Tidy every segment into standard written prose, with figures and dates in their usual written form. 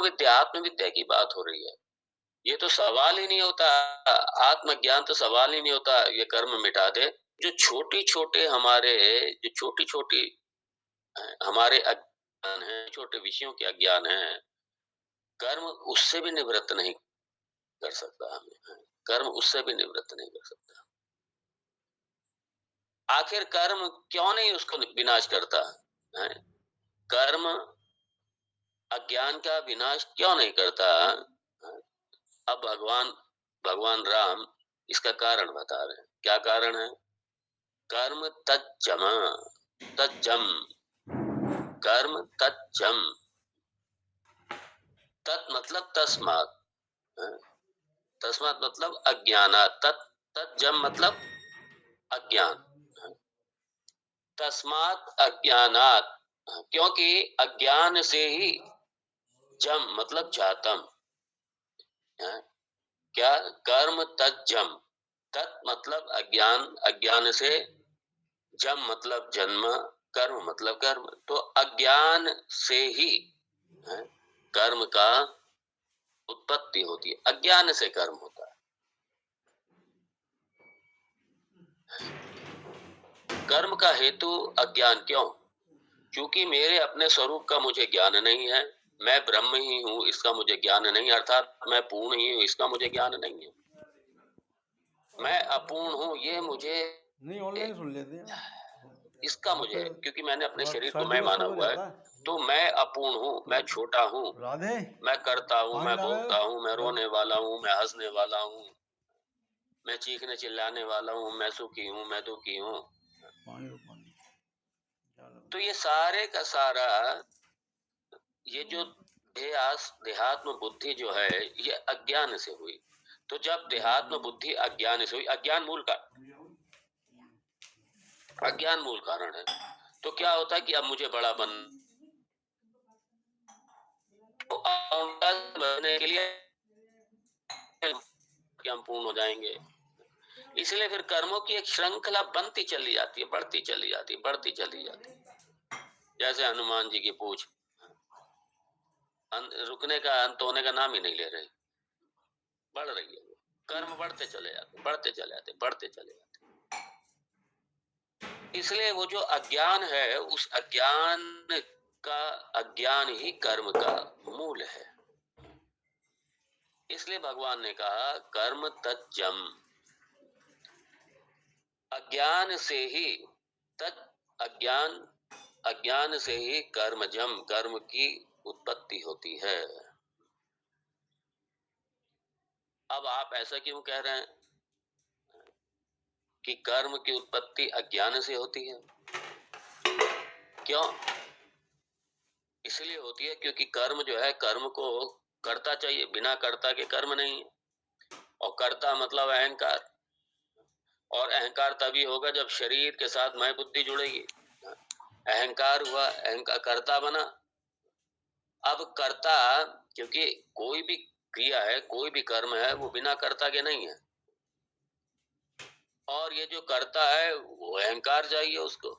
विद्या, आत्मविद्या की बात हो रही है। ये तो सवाल ही नहीं होता, आत्मज्ञान तो सवाल ही नहीं होता, ये कर्म मिटा दे। जो छोटी-छोटे हमारे जो छोटी-छोटी हमारे अज्ञान है, छोटे विषयों के अज्ञान है, कर्म उससे भी निवृत्त नहीं कर सकता हमें। कर्म उससे भी निवृत्त नहीं कर सकता। आखिर कर्म क्यों नहीं उसको विनाश करता है? कर्म अज्ञान का विनाश क्यों नहीं करता? अब भगवान राम इसका कारण बता रहे हैं। क्या कारण है? कर्म तज्जम, तज्जम, कर्म तज्जम, तत् मतलब तस्मात्, तस्मात् मतलब अज्ञानात्, तज्जम मतलब अज्ञान, तस्मात् अज्ञानात्, क्योंकि अज्ञान से ही, जम मतलब जातम, क्या? कर्म तज्जम, तत् मतलब अज्ञान, अज्ञान से, जम मतलब जन्म, कर्म मतलब कर्म। तो अज्ञान से ही कर्म का उत्पत्ति होती है, अज्ञान से कर्म होता है। कर्म का हेतु अज्ञान क्यों? क्योंकि मेरे अपने स्वरूप का मुझे ज्ञान नहीं है। मैं ब्रह्म ही हूँ, इसका मुझे ज्ञान नहीं, अर्थात मैं पूर्ण ही हूँ, इसका मुझे ज्ञान नहीं है। मैं अपूर्ण हूँ, ये मुझे नहीं, ऑनलाइन सुन लेते हैं इसका वहाँ मुझे, पे। क्योंकि मैंने अपने शरीर को सर्दी मैं में माना सब हुआ है। रहता है। तो मैं अपूर्ण हूँ, मैं छोटा हूँ, राधे, मैं करता हूँ, पानी मैं ला रहे भोगता हूँ, मैं हो? रोने वाला हूँ, मैं हंसने वाला हूँ, मैं चीखने चिल्लाने वाला हूँ, मैं सुखी हूँ, मैं दुखी हूँ। पानी लो, पानी। तो ये सारे का सारा, ये जो देहात्म बुद्धि जो है, ये अज्ञान से हुई। तो जब देहात्म बुद्धि अज्ञान से हुई, अज्ञान मूल कारण है। तो क्या होता है कि अब मुझे बड़ा बनने के लिए हम पूर्ण हो जाएंगे। इसलिए फिर कर्मों की एक श्रृंखला बनती चली जाती है, बढ़ती चली जाती है, बढ़ती चली जाती है। जैसे हनुमान जी की पूछ रुकने का, अंत होने का नाम ही नहीं ले रही, बढ़ रही है। कर्म बढ़ते चले जाते, बढ़ते चले जाते, बढ़ते चले जाते। इसलिए वो जो अज्ञान है, उस अज्ञान ही कर्म का मूल है। इसलिए भगवान ने कहा कर्म तज्जम, अज्ञान से ही, अज्ञान से ही कर्मजम, कर्म की उत्पत्ति होती है। अब आप ऐसा क्यों कह रहे हैं कि कर्म की उत्पत्ति अज्ञान से होती है? क्यों? इसलिए होती है क्योंकि कर्म जो है, कर्म को कर्ता चाहिए, बिना कर्ता के कर्म नहीं है। और कर्ता मतलब अहंकार, और अहंकार तभी होगा जब शरीर के साथ मैं बुद्धि जुड़ेगी। अहंकार हुआ, अहंकार कर्ता बना। अब कर्ता, क्योंकि कोई भी क्रिया है, कोई भी कर्म है, वो बिना कर्ता के नहीं है। और ये जो कर्ता है वो अहंकार चाहिए उसको।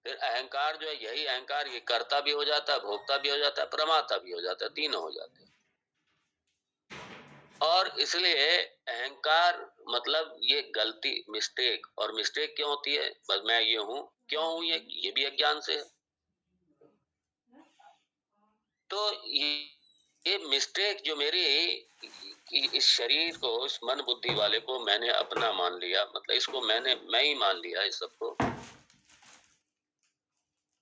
फिर अहंकार जो है, यही अहंकार ये कर्ता भी हो जाता है, भोक्ता भी हो जाता है, प्रमाता भी हो जाता है, तीनों हो जाते हैं। और इसलिए अहंकार मतलब ये गलती, मिस्टेक। और मिस्टेक क्यों होती है? बस मैं ये हूँ, क्यों हूँ, ये भी अज्ञान से है। तो ये मिस्टेक जो मेरी, इस शरीर को, इस मन बुद्धि वाले को मैंने अपना मान लिया, मतलब इसको मैं ही मान लिया इस सबको।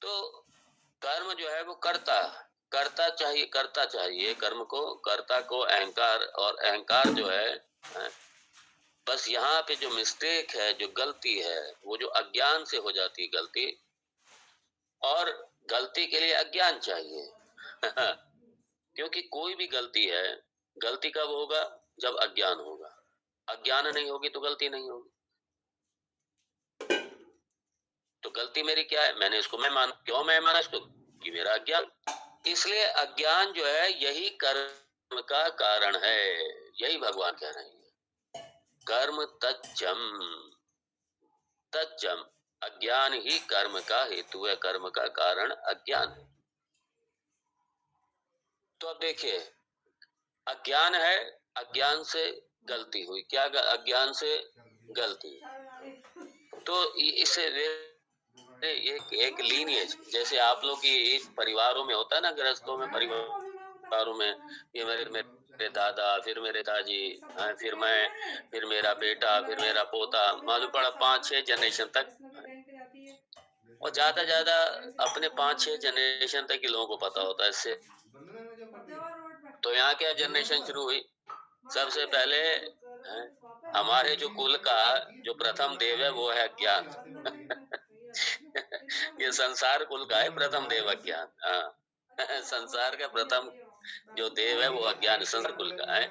तो कर्म जो है वो करता चाहिए कर्म को, कर्ता को अहंकार। और अहंकार जो है, बस यहाँ पे जो मिस्टेक है, जो गलती है, वो जो अज्ञान से हो जाती है गलती। और गलती के लिए अज्ञान चाहिए। क्योंकि कोई भी गलती है, गलती कब होगा? जब अज्ञान होगा। अज्ञान नहीं होगी तो गलती नहीं होगी। तो गलती मेरी क्या है? मैंने इसको क्यों मैं माना इसको? कि मेरा अज्ञान। इसलिए अज्ञान जो है, यही कर्म का कारण है। यही भगवान कह रहे हैं, कर्म तज्जम, तज्जम, अज्ञान ही कर्म का हेतु है, कर्म का कारण अज्ञान है। तो अब देखिए, अज्ञान है, अज्ञान से गलती हुई, क्या अज्ञान से गलती, तो इससे एक एक लीनिएज, जैसे आप लोग की परिवारों में होता है ना, गृहस्थों में, परिवारों में, ये मेरे मेरे दादा, फिर मेरे दादी, फिर मैं, फिर मेरा बेटा, फिर मेरा पोता, मालूम पड़ा 5-6 जनरेशन तक, और ज्यादा अपने 5-6 जनरेशन तक ही लोगों को पता होता है इससे। तो यहाँ क्या जनरेशन शुरू हुई, सबसे पहले हमारे जो कुल का जो प्रथम देव है वो है अज्ञान। ये संसार कुल का है प्रथम देव अज्ञान। हाँ, संसार का प्रथम जो देव है वो अज्ञान, संसार कुल का है।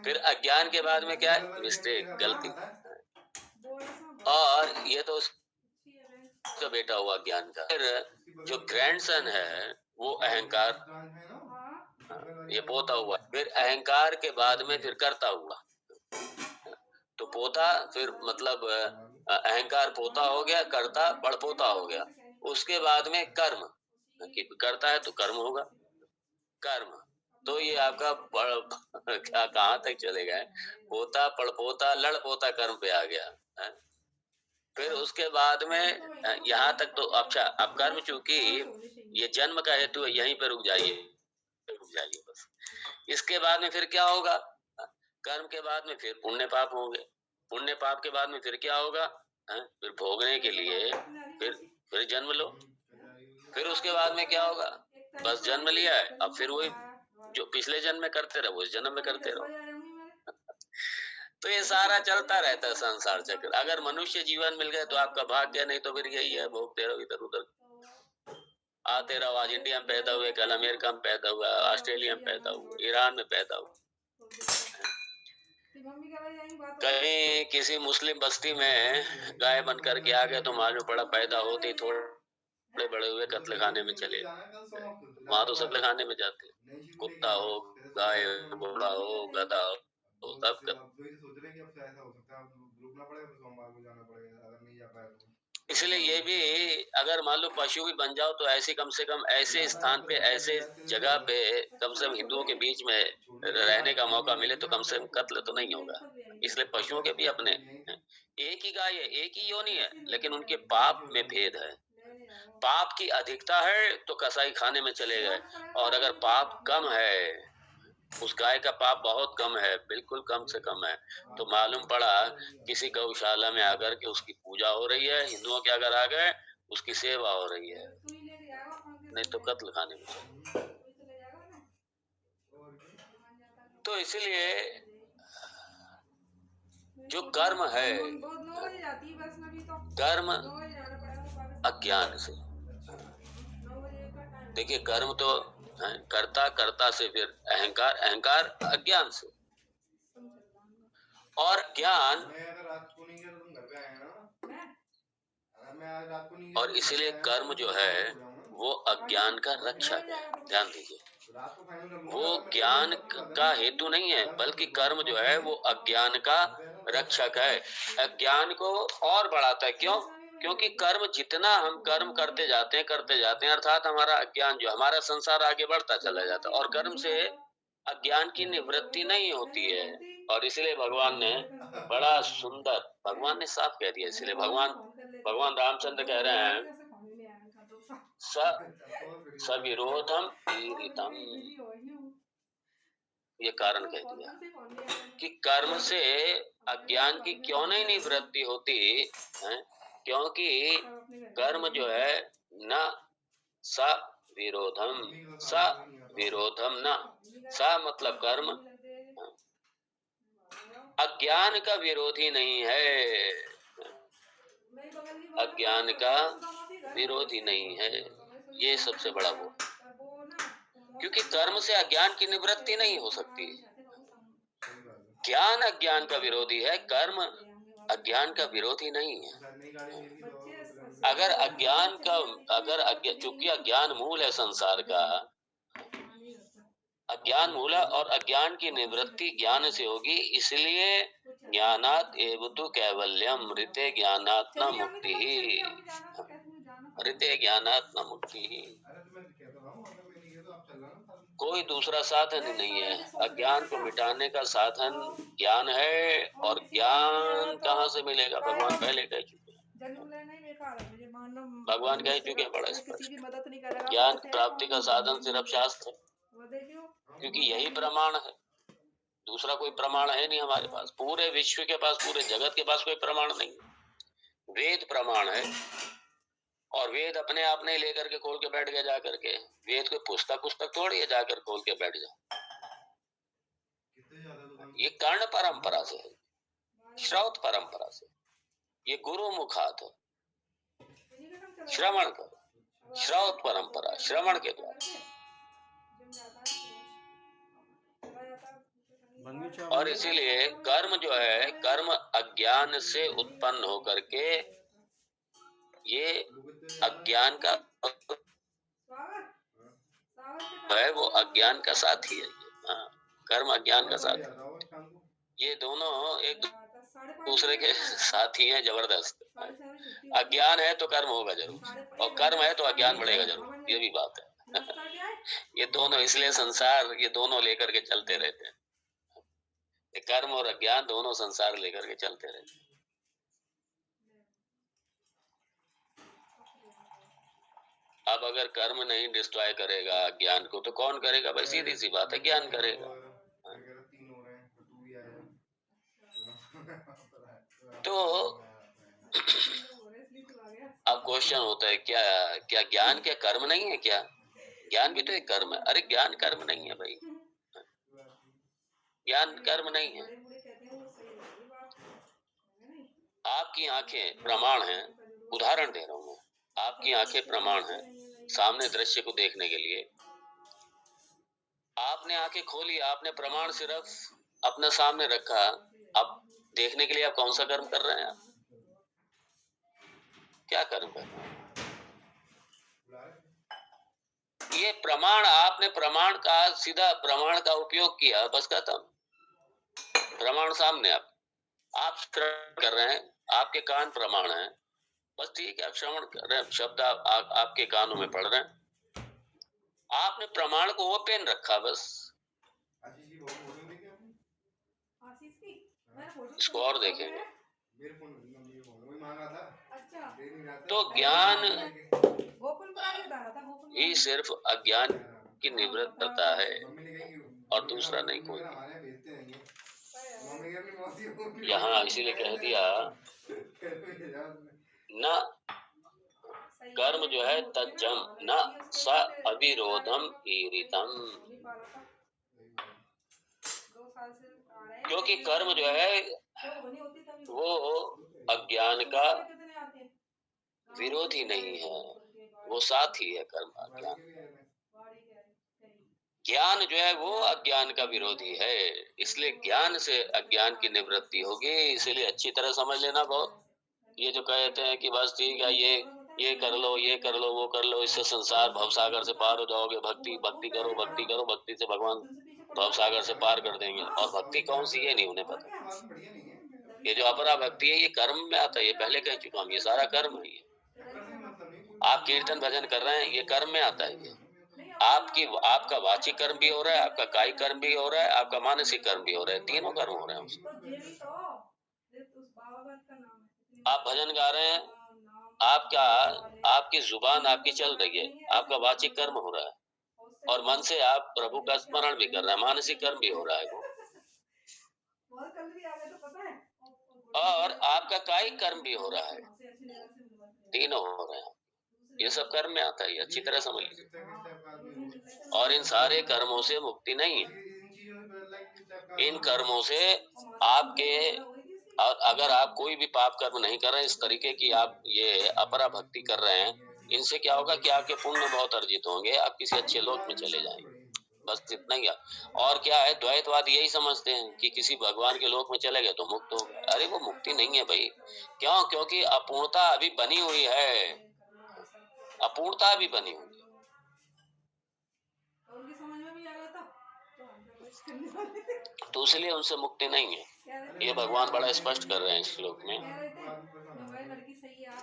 फिर अज्ञान के बाद में क्या है, मिस्टेक, गलती, और ये तो उसका बेटा हुआ ज्ञान का। फिर जो ग्रैंडसन है वो अहंकार, ये पोता हुआ। फिर अहंकार के बाद में फिर कर्ता हुआ, तो पोता फिर मतलब अहंकार पोता हो गया, कर्ता पड़पोता हो गया। उसके बाद में कर्म, कि करता है तो कर्म होगा, कर्म। तो ये आपका क्या कहाँ तक चलेगा, पोता पड़पोता लड़पोता कर्म पे आ गया है? फिर उसके बाद में यहाँ तक तो अच्छा, अब कर्म चूंकि ये जन्म का हेतु है, यहीं पे रुक जाइए बस। इसके बाद में फिर क्या होगा, कर्म के बाद में फिर पुण्य पाप होंगे, पुण्य पाप के बाद में फिर क्या होगा, फिर भोगने के लिए फिर जन्म लो। फिर उसके बाद में क्या होगा, बस जन्म लिया है, अब फिर वही जो पिछले जन्म में करते रहो इस जन्म में करते रहो। तो ये सारा चलता रहता है संसार चक्र। अगर मनुष्य जीवन मिल गए तो आपका भाग्य, नहीं तो फिर यही है, भोगते रहो इधर उधर, आते रहो। आज इंडिया में पैदा हुए, कल अमेरिका में पैदा हुआ, ऑस्ट्रेलिया में पैदा हुआ, ईरान में पैदा हुआ, कहीं किसी मुस्लिम बस्ती में गाय बन करके आ गए, तो मालूम पड़ा पैदा होते ही थोड़े बड़े हुए कत्ल खाने में चले, वहां तो सब खाने में जाते, कुत्ता हो, गाय, घोड़ा हो, गधा हो, तो सब इसलिए ये भी, अगर मान लो पशु भी बन जाओ तो ऐसे कम से कम ऐसे स्थान पे, ऐसे जगह पे कम से कम हिंदुओं के बीच में रहने का मौका मिले तो कम से कम कत्ल तो नहीं होगा। इसलिए पशुओं के भी अपने एक ही गाय है, एक ही योनि है, लेकिन उनके पाप में भेद है। पाप की अधिकता है तो कसाई खाने में चले गए, और अगर पाप कम है, उस गाय का पाप बहुत कम है, बिल्कुल कम से कम है, तो मालूम पड़ा किसी गौशाला में आकर के उसकी पूजा हो रही है, हिंदुओं के अगर आ गए उसकी सेवा हो रही है, नहीं तो कत्ल खाने में चले। तो इसलिए जो कर्म है, कर्म अज्ञान से, देखिए कर्म तो कर्ता, कर्ता से फिर अहंकार, अहंकार अज्ञान से, और ज्ञान, और इसलिए कर्म जो है वो अज्ञान का रक्षक है। ध्यान दीजिए, वो ज्ञान का हेतु नहीं है, बल्कि कर्म जो है वो अज्ञान का रक्षक है, अज्ञान को और बढ़ाता है। क्यों? क्योंकि कर्म, जितना हम कर्म करते जाते हैं, अर्थात हमारा अज्ञान जो, हमारा संसार आगे बढ़ता चला जाता है, और कर्म से अज्ञान की निवृत्ति नहीं होती है। और इसलिए भगवान ने बड़ा सुंदर, भगवान ने साफ कह दिया, इसलिए भगवान रामचंद्र कह रहे हैं, सविरोधम ईरितम, ये कारण कह दिया कि कर्म से अज्ञान की क्यों नहीं निवृत्ति होती है, क्योंकि कर्म जो है न सा विरोधम, सा विरोधम न, सा मतलब कर्म अज्ञान का विरोधी नहीं है, अज्ञान का विरोधी नहीं है, ये सबसे बड़ा वो, क्योंकि कर्म से अज्ञान की निवृत्ति नहीं हो सकती। ज्ञान अज्ञान का विरोधी है, कर्म अज्ञान का विरोधी नहीं है। अगर अज्ञान का, चूंकि अज्ञान मूल है संसार का, अज्ञान मूल है, और अज्ञान की निवृत्ति ज्ञान से होगी, इसलिए ज्ञानात् एव तु कैवल्यम, ऋते ज्ञानात् न मुक्ति ही, ऋते ज्ञानात् न मुक्ति ही। कोई दूसरा साधन ही नहीं है। अज्ञान को मिटाने का साधन ज्ञान है, और ज्ञान कहाँ से मिलेगा? भगवान पहले कह चुके हैं। जन्म लेना ही बेकार है मुझे मानना। भगवान कह चुके हैं बड़ा किसी की स्पष्ट। मदद नहीं करेगा। ज्ञान प्राप्ति का साधन सिर्फ शास्त्र है, वो देखियो क्योंकि यही प्रमाण है, दूसरा कोई प्रमाण है नहीं हमारे पास। पूरे विश्व के पास, पूरे जगत के पास कोई प्रमाण नहीं है। वेद प्रमाण है, और वेद अपने आप नहीं लेकर के खोल के बैठ गया जाकर के। वेद कोई पुस्तक थोड़ी है जाकर खोल के बैठ जाओ। ये कर्ण परंपरा से है, श्रौत परंपरा से। ये गुरु मुखात है, श्रवण करो। श्रौत परंपरा, श्रवण के द्वारा। और इसीलिए कर्म जो है, कर्म अज्ञान से उत्पन्न होकर के ये अज्ञान का है, वो अज्ञान का साथी है। हाँ, कर्म अज्ञान का साथी। ये दोनों एक दूसरे के साथी हैं, जबरदस्त। अज्ञान है तो कर्म होगा जरूर, और कर्म है तो अज्ञान बढ़ेगा जरूर, ये भी बात है। ये दोनों, इसलिए संसार ये दोनों लेकर के चलते रहते हैं। ये कर्म और अज्ञान दोनों संसार लेकर के चलते रहते हैं। अब अगर कर्म नहीं डिस्ट्रॉय करेगा ज्ञान को, तो कौन करेगा भाई? सीधी सी बात है, ज्ञान करेगा। तो अब क्वेश्चन होता है, क्या क्या ज्ञान क्या कर्म नहीं है क्या? ज्ञान भी तो एक कर्म है। अरे ज्ञान कर्म नहीं है भाई, ज्ञान कर्म नहीं है। आपकी आंखें प्रमाण हैं, उदाहरण दे रहा हूं मैं। आपकी आंखें प्रमाण हैं सामने दृश्य को देखने के लिए। आपने आंखें खोली, आपने प्रमाण सिर्फ अपने सामने रखा। अब देखने के लिए आप कौन सा कर्म कर रहे हैं? आप क्या कर्म कर रहे हैं? ये प्रमाण, आपने प्रमाण का, सीधा प्रमाण का उपयोग किया, बस खत्म। प्रमाण सामने आप श्रवण कर रहे हैं, आपके कान प्रमाण हैं, बस ठीक है, आप श्रवण कर रहे हैं, शब्द आपके कानों में पड़ रहे हैं। आपने प्रमाण को ओपन रखा बस। इसको और देखेंगे तो ज्ञान ही सिर्फ अज्ञान की निवृत्त करता है, और दूसरा नहीं कोई। यहाँ इसीलिए कह दिया न कर्म जो है तज्जम न स अविरोधम ईरितम, क्योंकि कर्म जो है वो अज्ञान का विरोधी नहीं है, वो साथी है कर्म अज्ञान। ज्ञान जो है वो अज्ञान का विरोधी है, इसलिए ज्ञान से अज्ञान की निवृत्ति होगी। इसीलिए अच्छी तरह समझ लेना। बहुत ये जो कहते हैं कि बस ठीक है, ये कर लो, ये कर लो, वो कर लो, इससे संसार भवसागर से पार हो जाओगे, भक्ति करो, भक्ति करो, भक्ति से भगवान भवसागर से पार कर देंगे। और भक्ति कौन सी है नहीं उन्हें पता। ये जो अपरा भक्ति है ये कर्म में आता है, ये पहले कह चुका हूँ, ये सारा कर्म है। आप कीर्तन भजन कर रहे हैं, ये कर्म में आता है। ये आपका वाचिक कर्म भी हो रहा है, आपका कायिक कर्म भी हो रहा है, आपका मानसिक कर्म भी हो रहा है, तीनों कर्म हो रहे हैं उसमें। आप भजन गा रहे हैं, आपकी जुबान आपकी चल रही है, आपका वाचिक कर्म हो रहा है, और मन से आप प्रभु का स्मरण भी कर रहे हैं, मानसिक कर्म भी हो रहा है वो। और आपका कायिक कर्म भी हो रहा है, तीनों हो रहे हैं। ये सब कर्म में आता है, अच्छी तरह समझ लीजिए। और इन सारे कर्मों से मुक्ति नहीं है। इन कर्मों से आपके, अगर आप कोई भी पाप कर्म नहीं कर रहे हैं, इस तरीके की आप ये अपरा भक्ति कर रहे हैं, इनसे क्या होगा कि आपके पुण्य बहुत अर्जित होंगे, आप किसी अच्छे लोक में चले जाएंगे, बस इतना ही। और क्या है, द्वैतवाद यही समझते हैं कि किसी भगवान के लोक में चले गए तो मुक्त हो गए। अरे वो मुक्ति नहीं है भाई। क्यों? क्योंकि अपूर्णता अभी बनी हुई है, अपूर्णता भी बनी हुई है। तो इसलिए उनसे मुक्ति नहीं है, ये भगवान बड़ा स्पष्ट कर रहे हैं इस श्लोक में।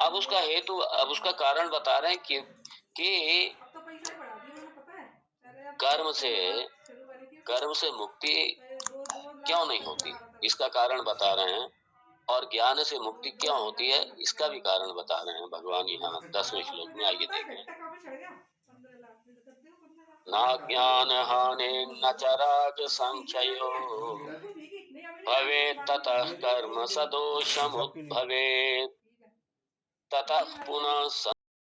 अब उसका हेतु, अब उसका कारण बता रहे हैं कि कर्म से मुक्ति क्यों नहीं होती, इसका कारण बता रहे हैं। और ज्ञान से मुक्ति क्यों होती है, इसका भी कारण बता रहे हैं भगवान यहाँ 10वें श्लोक में। आइए देखें। ना ज्ञान हानि न च राग संशयो भवेत् ततः कर्म सदोषमुद्भवेत् ततः पुनः